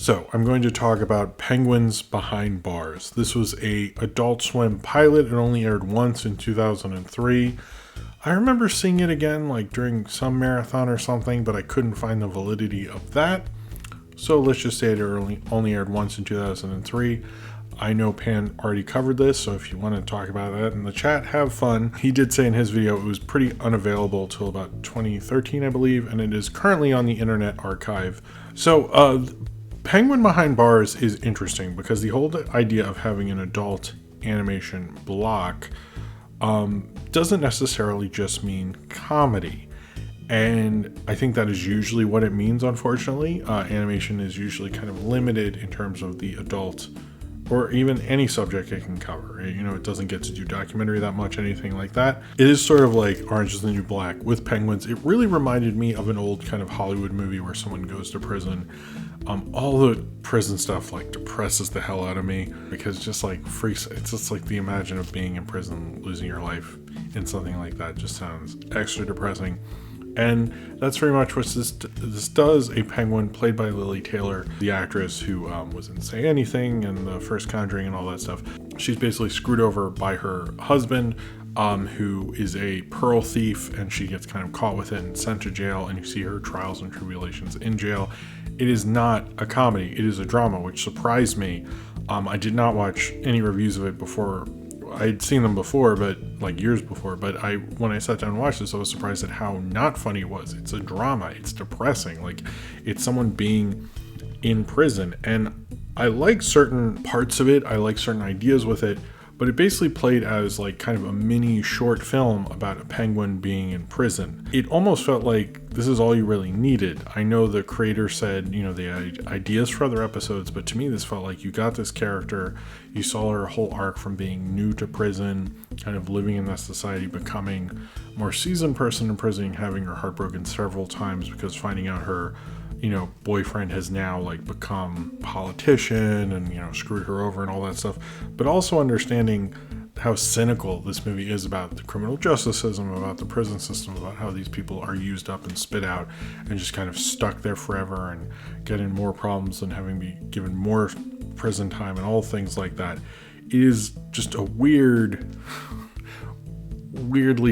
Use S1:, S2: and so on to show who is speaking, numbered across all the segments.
S1: So I'm going to talk about Penguins Behind Bars. This was a Adult Swim pilot. It only aired once in 2003. I remember seeing it again like during some marathon or something, but I couldn't find the validity of that. So let's just say it only aired once in 2003. I know Pan already covered this, so if you want to talk about that in the chat, have fun. He did say in his video it was pretty unavailable till about 2013, I believe, and it is currently on the Internet Archive. So, Penguin Behind Bars is interesting because the whole idea of having an adult animation block doesn't necessarily just mean comedy. And I think that is usually what it means, unfortunately. Animation is usually kind of limited in terms of the adult or even any subject it can cover. You know, it doesn't get to do documentary that much, anything like that. It is sort of like Orange is the New Black with penguins. It really reminded me of an old kind of Hollywood movie where someone goes to prison. All the prison stuff like depresses the hell out of me because just like freaks. It's just like the imagine of being in prison, losing your life in something like that just sounds extra depressing. And that's very much what this does. A penguin played by Lily Taylor, the actress who was in Say Anything and The First Conjuring and all that stuff. She's basically screwed over by her husband, who is a pearl thief, and she gets kind of caught with it and sent to jail, and you see her trials and tribulations in jail. It is not a comedy, it is a drama, which surprised me. I did not watch any reviews of it before. I'd seen them before, but like years before, but when I sat down and watched this, I was surprised at how not funny it was. It's a drama. It's depressing. Like, it's someone being in prison, and I like certain parts of it. I like certain ideas with it, but it basically played as like kind of a mini short film about a penguin being in prison. It almost felt like this is all you really needed. I know the creator said, you know, they had ideas for other episodes, but to me this felt like you got this character, you saw her whole arc from being new to prison, kind of living in that society, becoming a more seasoned person in prison, having her heart broken several times because finding out her, you know, boyfriend has now like become a politician and, you know, screwed her over and all that stuff, but also understanding how cynical this movie is about the criminal justice system, about the prison system, about how these people are used up and spit out and just kind of stuck there forever and getting more problems and having to be given more prison time and all things like that. It is just a weirdly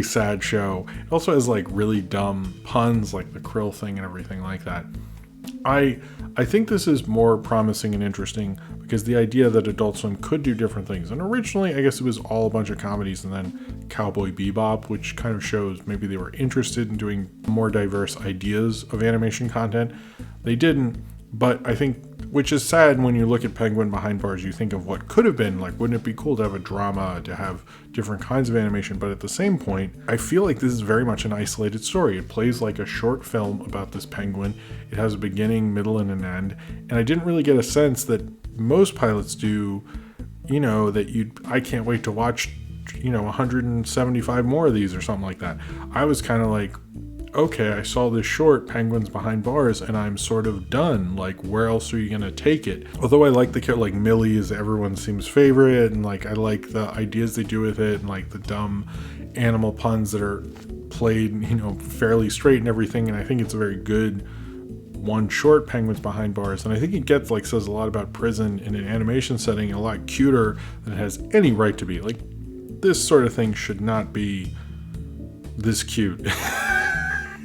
S1: sad show. It also has like really dumb puns like the krill thing and everything like that. I think this is more promising and interesting because the idea that Adult Swim could do different things. And originally, I guess it was all a bunch of comedies and then Cowboy Bebop, which kind of shows maybe they were interested in doing more diverse ideas of animation content. They didn't, but I think, which is sad when you look at Penguin Behind Bars, you think of what could have been. Like, wouldn't it be cool to have a drama, to have different kinds of animation? But at the same point, I feel like this is very much an isolated story. It plays like a short film about this penguin. It has a beginning, middle, and an end. And I didn't really get a sense that most pilots do, you know, that I can't wait to watch, you know, 175 more of these or something like that. I was kind of like, okay, I saw this short, Penguins Behind Bars, and I'm sort of done. Like, where else are you going to take it? Although I like the character, like Millie is everyone seems favorite, and like I like the ideas they do with it, and like the dumb animal puns that are played, you know, fairly straight and everything, and I think it's a very good one short, Penguins Behind Bars, and I think it says a lot about prison in an animation setting, a lot cuter than it has any right to be. Like, this sort of thing should not be this cute.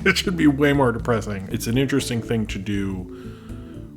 S1: It should be way more depressing. It's an interesting thing to do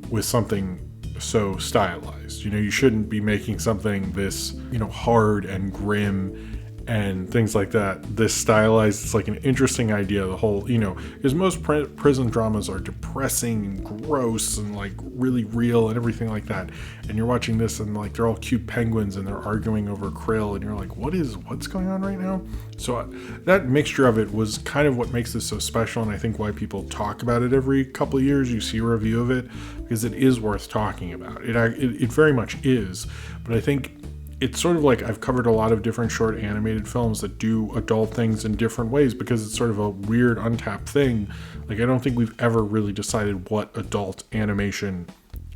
S1: with something so stylized. You know, you shouldn't be making something this, you know, hard and grim and things like that. This stylized, it's like an interesting idea. The whole, you know, because most prison dramas are depressing and gross and like really real and everything like that. And you're watching this and like they're all cute penguins and they're arguing over krill and you're like, what's going on right now? So that mixture of it was kind of what makes this so special, and I think why people talk about it every couple of years. You see a review of it because it is worth talking about. It very much is, but I think it's sort of like I've covered a lot of different short animated films that do adult things in different ways because it's sort of a weird untapped thing. Like, I don't think we've ever really decided what adult animation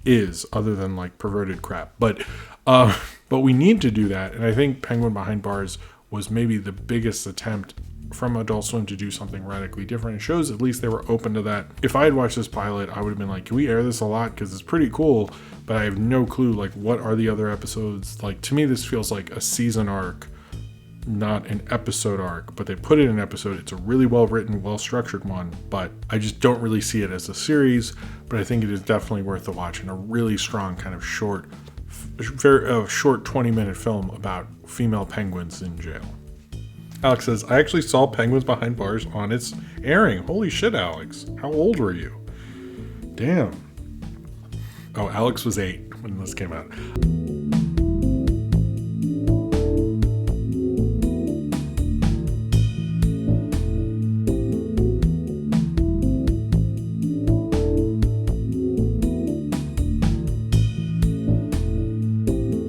S1: is other than like perverted crap. But we need to do that. And I think Penguin Behind Bars was maybe the biggest attempt from Adult Swim to do something radically different. It shows at least they were open to that. If I had watched this pilot, I would have been like, can we air this a lot? Because it's pretty cool, but I have no clue, like, what are the other episodes? Like, to me, this feels like a season arc, not an episode arc, but they put it in an episode. It's a really well-written, well-structured one, but I just don't really see it as a series, but I think it is definitely worth the watch, and a really strong kind of short 20-minute film about female penguins in jail. Alex says, I actually saw Penguins Behind Bars on its airing. Holy shit, Alex. How old were you? Damn. Oh, Alex was 8 when this came out.